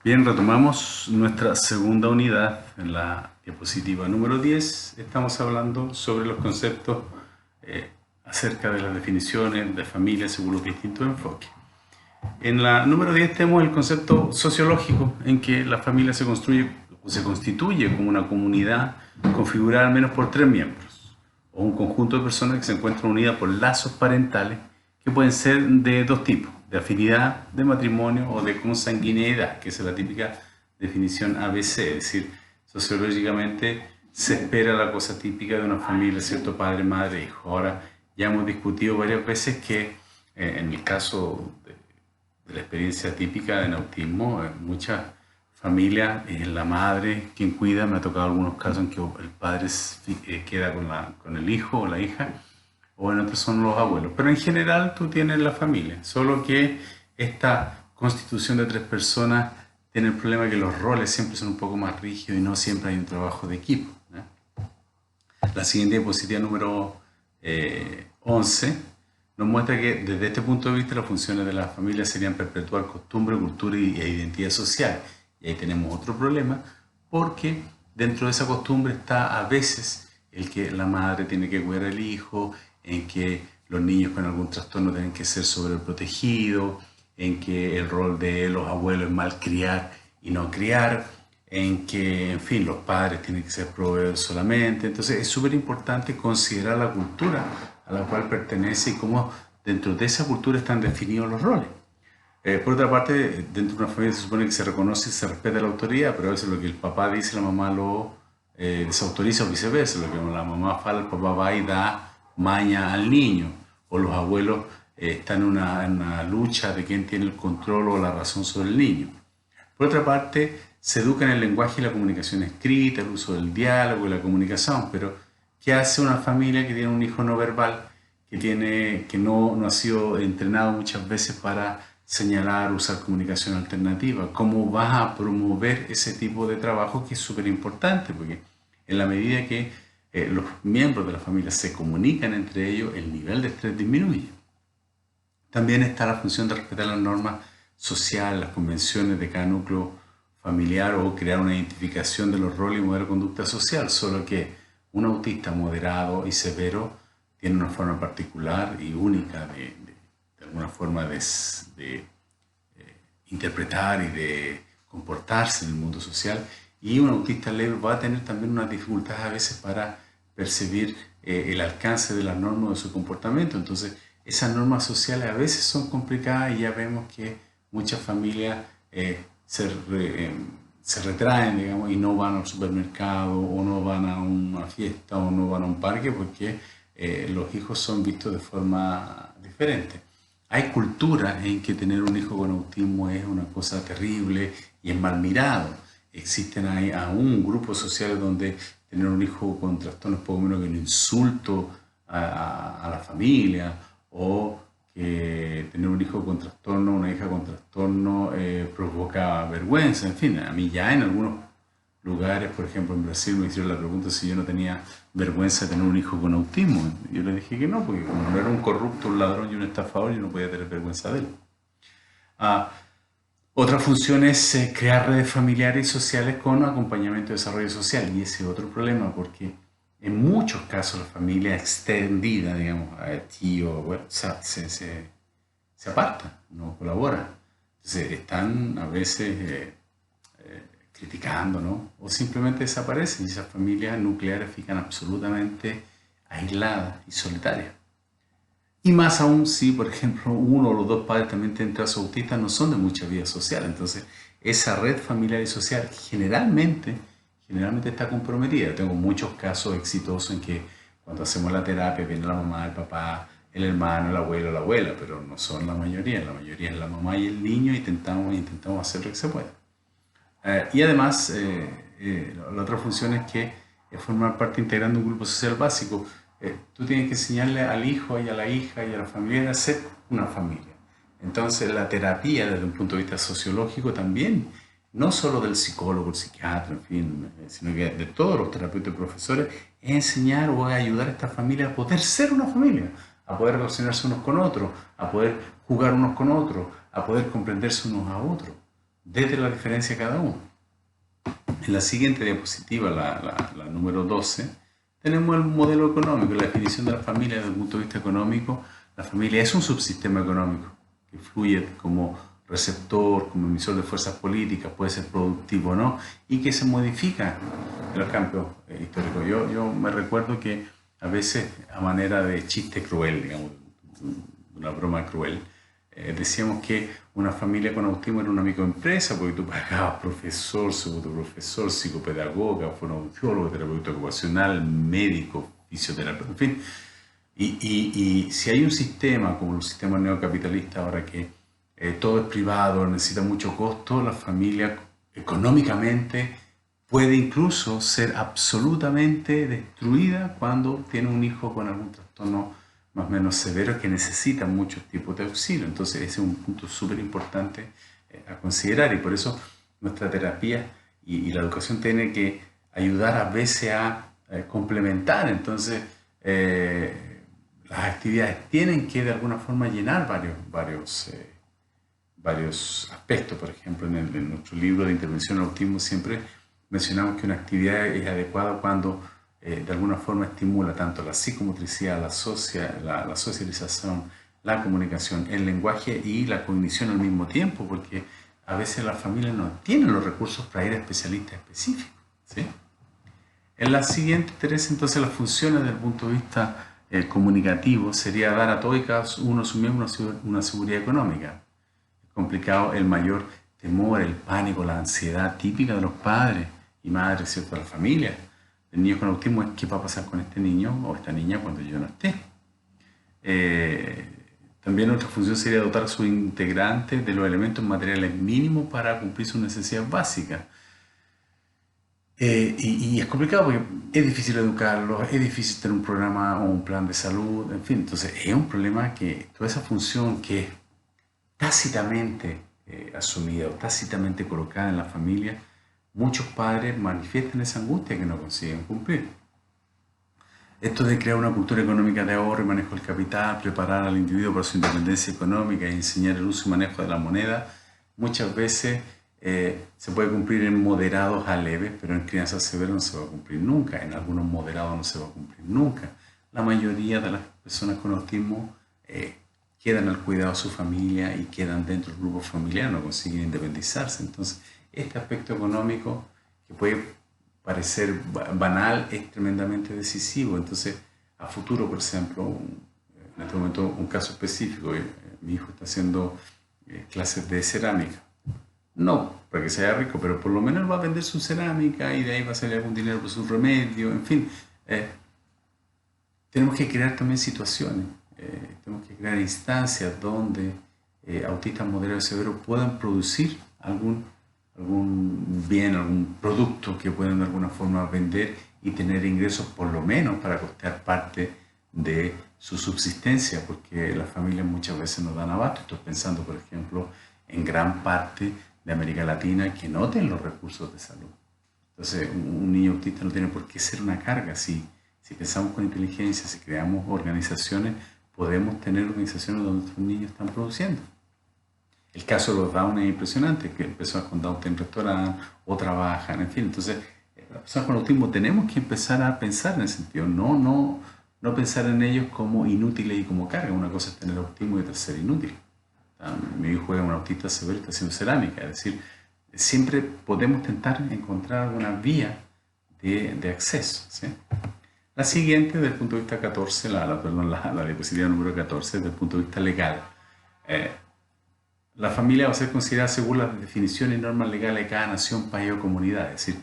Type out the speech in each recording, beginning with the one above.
Bien, retomamos nuestra segunda unidad en la diapositiva número 10. Estamos hablando sobre los conceptos acerca de las definiciones de familia según los distintos enfoques. En la número 10 tenemos el concepto sociológico, en que la familia se construye o se constituye como una comunidad configurada al menos por tres miembros, o un conjunto de personas que se encuentran unidas por lazos parentales que pueden ser de dos tipos: de afinidad, de matrimonio o de consanguineidad, que es la típica definición ABC, es decir, sociológicamente se espera la cosa típica de una familia, ¿cierto? Padre, madre, hijo. Ahora, ya hemos discutido varias veces que en el caso de la experiencia típica en autismo, en muchas familias es la madre quien cuida. Me ha tocado algunos casos en que el padre queda con el hijo o la hija, o en otros son los abuelos. Pero en general tú tienes la familia, solo que esta constitución de tres personas tiene el problema que los roles siempre son un poco más rígidos y no siempre hay un trabajo de equipo, ¿no? La siguiente diapositiva número 11 nos muestra que desde este punto de vista las funciones de la familia serían perpetuar costumbre, cultura e identidad social. Y ahí tenemos otro problema, porque dentro de esa costumbre está a veces el que la madre tiene que cuidar al hijo, en que los niños con algún trastorno tienen que ser sobreprotegidos, en que el rol de los abuelos es malcriar y no criar, en que, en fin, los padres tienen que ser proveedores solamente. Entonces es súper importante considerar la cultura a la cual pertenece y cómo dentro de esa cultura están definidos los roles. Por otra parte, dentro de una familia se supone que se reconoce y se respeta la autoridad, pero a veces lo que el papá dice, la mamá lo desautoriza o viceversa. Lo que la mamá fala, el papá va y da maña al niño. O los abuelos están en una lucha de quién tiene el control o la razón sobre el niño. Por otra parte, se educa en el lenguaje y la comunicación escrita, el uso del diálogo y la comunicación, pero ¿qué hace una familia que tiene un hijo no verbal, que no ha sido entrenado muchas veces para señalar, usar comunicación alternativa? ¿Cómo vas a promover ese tipo de trabajo, que es súper importante? Porque en la medida que los miembros de la familia se comunican entre ellos, el nivel de estrés disminuye. También está la función de respetar las normas sociales, las convenciones de cada núcleo familiar, o crear una identificación de los roles y modelos de conducta social, solo que un autista moderado y severo tiene una forma particular y única de alguna forma de interpretar y de comportarse en el mundo social, y un autista leve va a tener también unas dificultades a veces para percibir el alcance de las normas de su comportamiento. Entonces, esas normas sociales a veces son complicadas y ya vemos que muchas familias se retraen, digamos, y no van al supermercado, o no van a una fiesta, o no van a un parque, porque los hijos son vistos de forma diferente. Hay culturas en que tener un hijo con autismo es una cosa terrible y es mal mirado. Existen ahí aún grupos sociales donde tener un hijo con trastorno es poco menos que un insulto a la familia, o que tener un hijo con trastorno, una hija con trastorno provoca vergüenza. En fin, a mí ya en algunos lugares, por ejemplo en Brasil, me hicieron la pregunta si yo no tenía vergüenza de tener un hijo con autismo. Yo le dije que no, porque como no era un corrupto, un ladrón y un estafador, yo no podía tener vergüenza de él. Ah, Otra función es crear redes familiares y sociales con acompañamiento de desarrollo social, y ese es otro problema, porque en muchos casos la familia extendida, digamos, tío, abuelo, se aparta, no colabora. Entonces están a veces criticando, ¿no? O simplemente desaparecen, y esas familias nucleares fican absolutamente aisladas y solitarias. Y más aún si, por ejemplo, uno o los dos padres también tienen trazos autistas, no son de mucha vida social. Entonces, esa red familiar y social generalmente está comprometida. Tengo muchos casos exitosos en que cuando hacemos la terapia viene la mamá, el papá, el hermano, el abuelo, la abuela, pero no son la mayoría. La mayoría es la mamá y el niño, y intentamos hacer lo que se pueda. Y además, la otra función es que es formar parte integrante de un grupo social básico. Tú tienes que enseñarle al hijo y a la hija y a la familia a ser una familia. Entonces, la terapia desde un punto de vista sociológico también, no solo del psicólogo, el psiquiatra, en fin, sino que de todos los terapeutas y profesores, es enseñar o ayudar a esta familia a poder ser una familia, a poder relacionarse unos con otros, a poder jugar unos con otros, a poder comprenderse unos a otros. desde la diferencia de cada uno. En la siguiente diapositiva, la número 12, tenemos el modelo económico, la definición de la familia desde el punto de vista económico. La familia es un subsistema económico que fluye como receptor, como emisor de fuerzas políticas, puede ser productivo o no, y que se modifica en los campos históricos. Yo me recuerdo que a veces, a manera de chiste cruel, digamos, una broma cruel, decíamos que una familia con autismo era una microempresa porque tú pagabas profesor, pseudoprofesor, psicopedagoga, fonoaudiólogo, terapeuta ocupacional, médico, fisioterapeuta, en fin. Y si hay un sistema como el sistema neocapitalista ahora que todo es privado, necesita mucho costo, la familia económicamente puede incluso ser absolutamente destruida cuando tiene un hijo con algún trastorno más o menos severo que necesita muchos tipos de auxilio. Entonces ese es un punto súper importante a considerar y por eso nuestra terapia y la educación tiene que ayudar a veces a complementar. Entonces las actividades tienen que de alguna forma llenar varios aspectos. Por ejemplo, en nuestro libro de intervención al autismo siempre mencionamos que una actividad es adecuada cuando de alguna forma estimula tanto la psicomotricidad, la socialización, la comunicación, el lenguaje y la cognición al mismo tiempo, porque a veces las familias no tienen los recursos para ir a especialistas específicos, ¿sí? En la siguiente, Teresa, entonces las funciones desde el punto de vista comunicativo sería dar a todos y cada uno de sus miembros una seguridad económica. Es complicado el mayor temor, el pánico, la ansiedad típica de los padres y madres, ¿cierto?, de la familia. El niño con autismo es qué va a pasar con este niño o esta niña cuando yo no esté. También otra función sería dotar a sus integrantes de los elementos materiales mínimos para cumplir sus necesidades básicas. Y es complicado porque es difícil educarlos, es difícil tener un programa o un plan de salud, en fin. Entonces es un problema que toda esa función que es tácitamente asumida o tácitamente colocada en la familia, muchos padres manifiestan esa angustia que no consiguen cumplir. Esto de crear una cultura económica de ahorro y manejo del capital, preparar al individuo para su independencia económica y enseñar el uso y manejo de la moneda, muchas veces se puede cumplir en moderados a leves, pero en crianza severa no se va a cumplir nunca, en algunos moderados no se va a cumplir nunca. La mayoría de las personas con autismo quedan al cuidado de su familia y quedan dentro del grupo familiar, no consiguen independizarse. Entonces, este aspecto económico que puede parecer banal es tremendamente decisivo. Entonces, a futuro, por ejemplo, en este momento un caso específico, mi hijo está haciendo clases de cerámica. No para que sea rico, pero por lo menos va a vender su cerámica y de ahí va a salir algún dinero por su remedio, en fin. Tenemos que crear también situaciones, tenemos que crear instancias donde autistas moderados y severos puedan producir algún bien, algún producto que puedan de alguna forma vender y tener ingresos por lo menos para costear parte de su subsistencia, porque las familias muchas veces no dan abasto. Estoy pensando, por ejemplo, en gran parte de América Latina que no tienen los recursos de salud. Entonces, un niño autista no tiene por qué ser una carga. Si pensamos con inteligencia, si creamos organizaciones, podemos tener organizaciones donde nuestros niños están produciendo. El caso de los Down es impresionante, que personas con Down tienen restaurantes o trabajan, en fin. Entonces, las personas con autismo tenemos que empezar a pensar en ese sentido, no pensar en ellos como inútiles y como carga. Una cosa es tener autismo y otra es ser inútil. Mi hijo es un autista severo y está haciendo cerámica, es decir, siempre podemos intentar encontrar alguna vía de acceso, ¿sí? La siguiente, desde el punto de vista 14, la diapositiva número 14, desde el punto de vista legal. La familia va a ser considerada según las definiciones y normas legales de cada nación, país o comunidad. Es decir,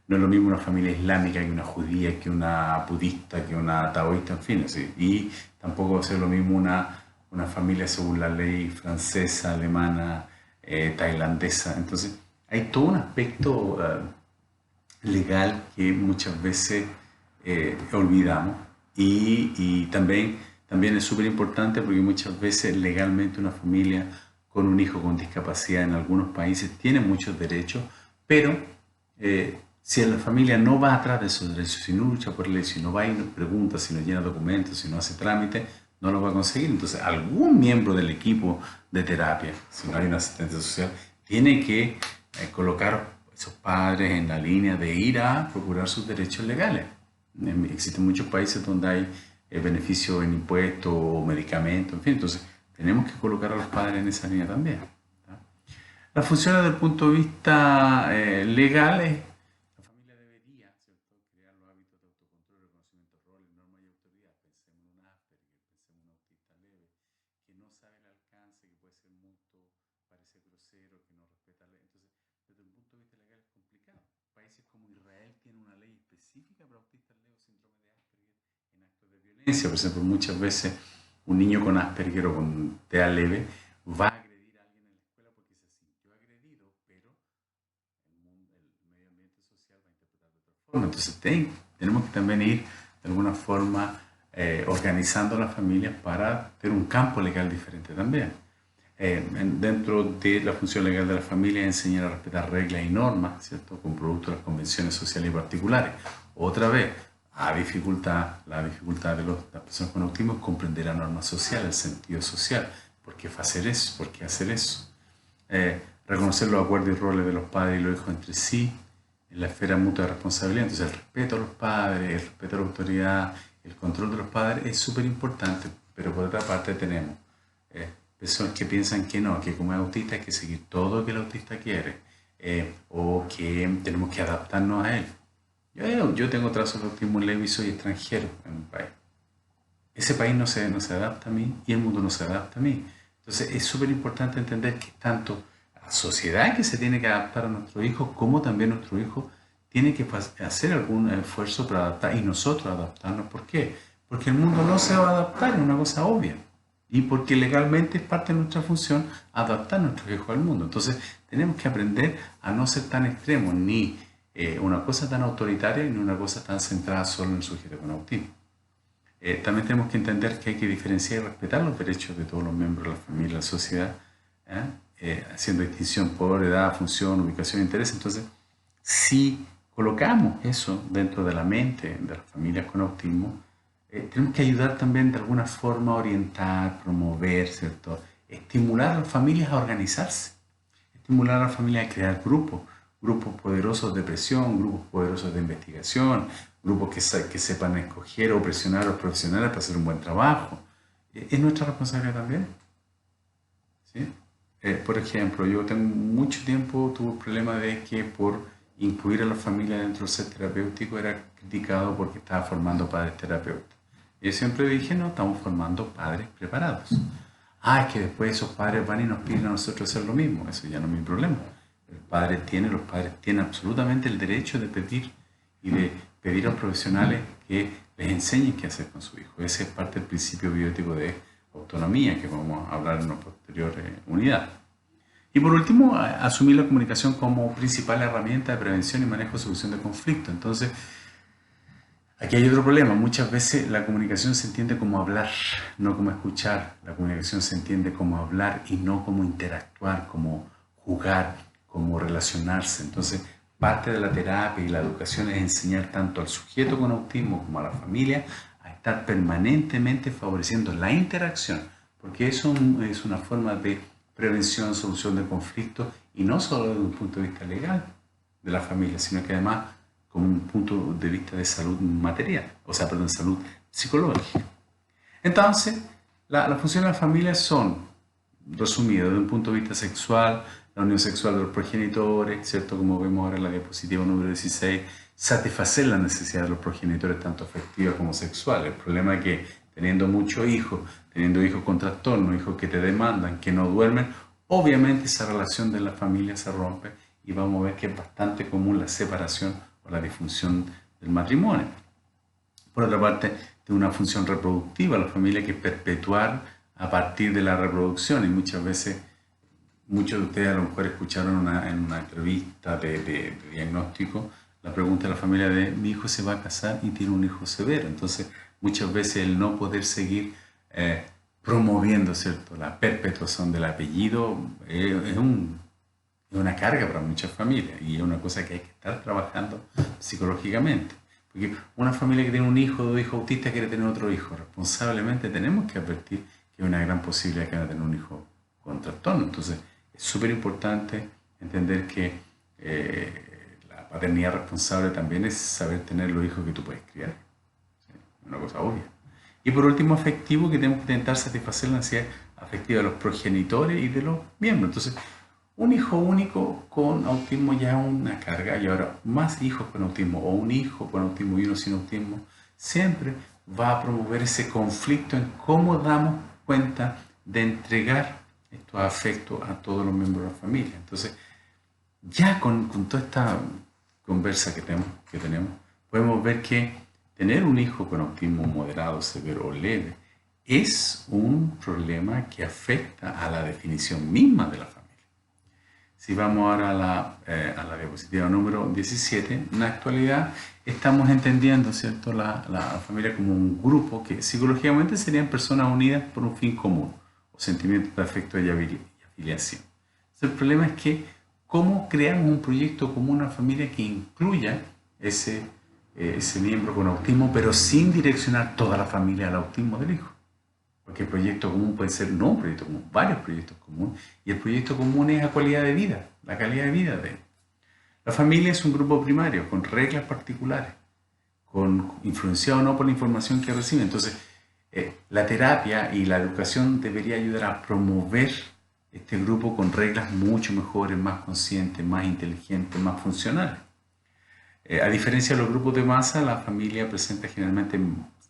no es lo mismo una familia islámica que una judía, que una budista, que una taoísta, en fin. ¿Sí? Y tampoco va a ser lo mismo una familia según la ley francesa, alemana, tailandesa. Entonces, hay todo un aspecto legal que muchas veces olvidamos y también es súper importante porque muchas veces legalmente una familia con un hijo con discapacidad en algunos países tiene muchos derechos, pero si la familia no va atrás de esos derechos, si no lucha por ley, si no va y nos pregunta, si no llena documentos, si no hace trámite, no lo va a conseguir. Entonces algún miembro del equipo de terapia, si no hay una asistencia social, tiene que colocar a esos padres en la línea de ir a procurar sus derechos legales. Existen muchos países donde hay beneficios en impuestos o medicamentos, en fin, entonces tenemos que colocar a los padres en esa línea también. Las funciones desde el punto de vista legal es, la familia debería, ¿cierto?, crear los hábitos de autocontrol, reconocimiento de roles, normas y autoridad. Pensemos en un Asperger, pensemos en un autista leve, que no sabe el alcance, que puede ser mutuo, parece grosero, que no respeta la ley. Entonces, desde un punto de vista legal es complicado. Países como Israel tienen una ley específica para autistas leves o síndrome de Asperger en actos de violencia. Por ejemplo, muchas veces un niño con Asperger o con TEA leve va a agredir a alguien en la escuela porque se sintió agredido, pero el medio ambiente social va a interpretar de otra forma. Entonces tenemos que también ir de alguna forma organizando las familias para tener un campo legal diferente también. Dentro de la función legal de la familia enseñar a respetar reglas y normas, ¿cierto?, con producto de las convenciones sociales y particulares. Otra vez, la dificultad de las personas con autismo es comprender la norma social, el sentido social. ¿Por qué hacer eso? ¿Por qué hacer eso? Reconocer los acuerdos y roles de los padres y los hijos entre sí en la esfera mutua de responsabilidad. Entonces el respeto a los padres, el respeto a la autoridad, el control de los padres es súper importante, pero por otra parte tenemos personas que piensan que no, que como es autista hay que seguir todo lo que el autista quiere, o que tenemos que adaptarnos a él. Yo tengo trazos de autismo leve y soy extranjero en un país. Ese país no se adapta a mí y el mundo no se adapta a mí. Entonces es súper importante entender que tanto la sociedad que se tiene que adaptar a nuestro hijo, como también nuestro hijo tiene que hacer algún esfuerzo para adaptar y nosotros adaptarnos. ¿Por qué? Porque el mundo no se va a adaptar, es una cosa obvia. Y porque legalmente es parte de nuestra función adaptar a nuestros hijos al mundo. Entonces tenemos que aprender a no ser tan extremos, ni una cosa tan autoritaria, ni una cosa tan centrada solo en el sujeto con autismo. También tenemos que entender que hay que diferenciar y respetar los derechos de todos los miembros de la familia y la sociedad, haciendo distinción por edad, función, ubicación e interés. Entonces, si colocamos eso dentro de la mente de las familias con autismo, tenemos que ayudar también de alguna forma a orientar, promover, ¿cierto?, estimular a las familias a organizarse, estimular a las familias a crear grupos poderosos de presión, grupos poderosos de investigación, grupos que sepan escoger o presionar a los profesionales para hacer un buen trabajo. Es nuestra responsabilidad también, ¿sí? Por ejemplo, yo tengo mucho tiempo tuve el problema de que por incluir a la familia dentro del set terapéutico era criticado porque estaba formando padres terapeutas. Y yo siempre dije, no, estamos formando padres preparados. Es que después esos padres van y nos piden a nosotros hacer lo mismo. Eso ya no es mi problema. Los padres tienen absolutamente el derecho de pedir y de pedir a los profesionales que les enseñen qué hacer con su hijo. Ese es parte del principio bioético de autonomía que vamos a hablar en una posterior unidad. Y por último, asumir la comunicación como principal herramienta de prevención y manejo de solución de conflictos. Entonces, aquí hay otro problema. Muchas veces la comunicación se entiende como hablar, no como escuchar. La comunicación se entiende como hablar y no como interactuar, como jugar, como relacionarse. Entonces, parte de la terapia y la educación es enseñar tanto al sujeto con autismo como a la familia a estar permanentemente favoreciendo la interacción, porque eso es una forma de prevención, solución de conflictos, y no solo desde un punto de vista legal de la familia, sino que además como un punto de vista de salud material, salud psicológica. Entonces, las funciones de la familia son, resumidas, desde un punto de vista sexual, la unión sexual de los progenitores, ¿cierto? Como vemos ahora en la diapositiva número 16, satisfacer las necesidades de los progenitores, tanto afectivas como sexuales. El problema es que teniendo muchos hijos, teniendo hijos con trastornos, hijos que te demandan, que no duermen, obviamente esa relación de la familia se rompe y vamos a ver que es bastante común la separación o la disfunción del matrimonio. Por otra parte, de una función reproductiva, la familia, que es perpetuar a partir de la reproducción, y muchas veces, muchos de ustedes a lo mejor escucharon en una entrevista de diagnóstico la pregunta de la familia de: mi hijo se va a casar y tiene un hijo severo. Entonces, muchas veces el no poder seguir promoviendo, ¿cierto?, la perpetuación del apellido es una carga para muchas familias, y es una cosa que hay que estar trabajando psicológicamente. Porque una familia que tiene un hijo o dos hijos autistas quiere tener otro hijo. Responsablemente tenemos que advertir que hay una gran posibilidad que van a tener un hijo con trastorno. Entonces, es súper importante entender que la paternidad responsable también es saber tener los hijos que tú puedes criar. ¿Sí? Una cosa obvia. Y por último, afectivo, que tenemos que intentar satisfacer la necesidad afectiva de los progenitores y de los miembros. Entonces, un hijo único con autismo ya es una carga, y ahora más hijos con autismo o un hijo con autismo y uno sin autismo siempre va a promover ese conflicto en cómo damos cuenta de entregar estos afectos a todos los miembros de la familia. Entonces, ya con toda esta conversa que tenemos, podemos ver que tener un hijo con autismo moderado, severo o leve es un problema que afecta a la definición misma de la familia. Si vamos ahora a la diapositiva número 17, en la actualidad estamos entendiendo, ¿cierto?, la familia como un grupo que psicológicamente serían personas unidas por un fin común o sentimientos de afecto y afiliación. Entonces, el problema es que cómo creamos un proyecto común, una familia que incluya ese miembro con autismo, pero sin direccionar toda la familia al autismo del hijo. Porque el proyecto común puede ser no un proyecto común, varios proyectos comunes, y el proyecto común es la calidad de vida, la calidad de vida de él. La familia es un grupo primario con reglas particulares, influenciado o no por la información que recibe. Entonces, la terapia y la educación debería ayudar a promover este grupo con reglas mucho mejores, más conscientes, más inteligentes, más funcionales. A diferencia de los grupos de masa, la familia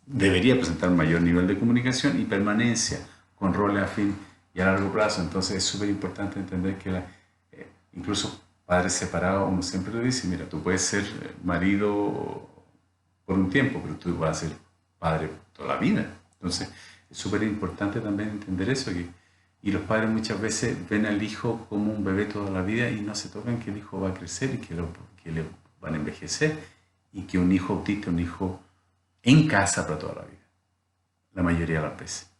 debería presentar un mayor nivel de comunicación y permanencia con roles a fin y a largo plazo. Entonces es súper importante entender que incluso padres separados, uno siempre le dice, mira, tú puedes ser marido por un tiempo, pero tú vas a ser padre toda la vida. Entonces es súper importante también entender eso, y los padres muchas veces ven al hijo como un bebé toda la vida y no se tocan que el hijo va a crecer y que le van a envejecer, y que un hijo autista es un hijo en casa para toda la vida, la mayoría de las veces.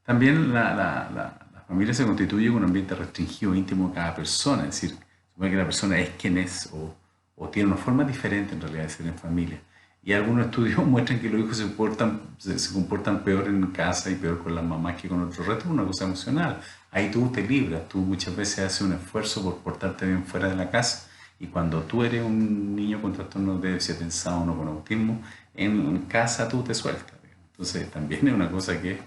También la familia se constituye con un ambiente restringido, íntimo de cada persona, es decir, supone que la persona es quien es o tiene una forma diferente en realidad de ser en familia. Y algunos estudios muestran que los hijos se comportan peor en casa y peor con las mamás que con otros restos, una cosa emocional. Ahí tú te libras, tú muchas veces haces un esfuerzo por portarte bien fuera de la casa, y cuando tú eres un niño con trastorno de déficit de atención o con autismo, en casa tú te sueltas. Entonces también es una cosa que es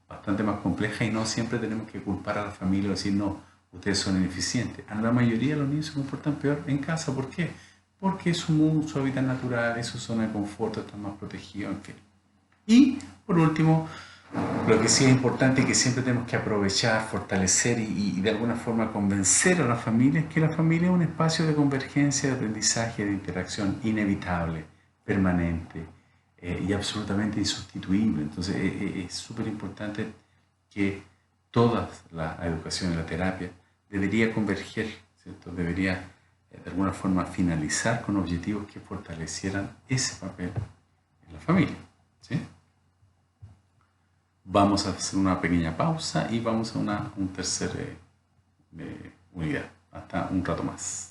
bastante más compleja, y no siempre tenemos que culpar a la familia o decir, no, ustedes son ineficientes. A la mayoría de los niños se comportan peor en casa. ¿Por qué? Porque es su hábitat natural, es su zona de confort, están más protegidos, en fin. Y por último, lo que sí es importante y que siempre tenemos que aprovechar, fortalecer y de alguna forma convencer a la familia, es que la familia es un espacio de convergencia, de aprendizaje, de interacción inevitable, permanente y absolutamente insustituible. Entonces es súper importante que toda la educación y la terapia debería converger, ¿cierto? Debería de alguna forma finalizar con objetivos que fortalecieran ese papel en la familia, ¿sí? Vamos a hacer una pequeña pausa y vamos a una tercera unidad. Hasta un rato más.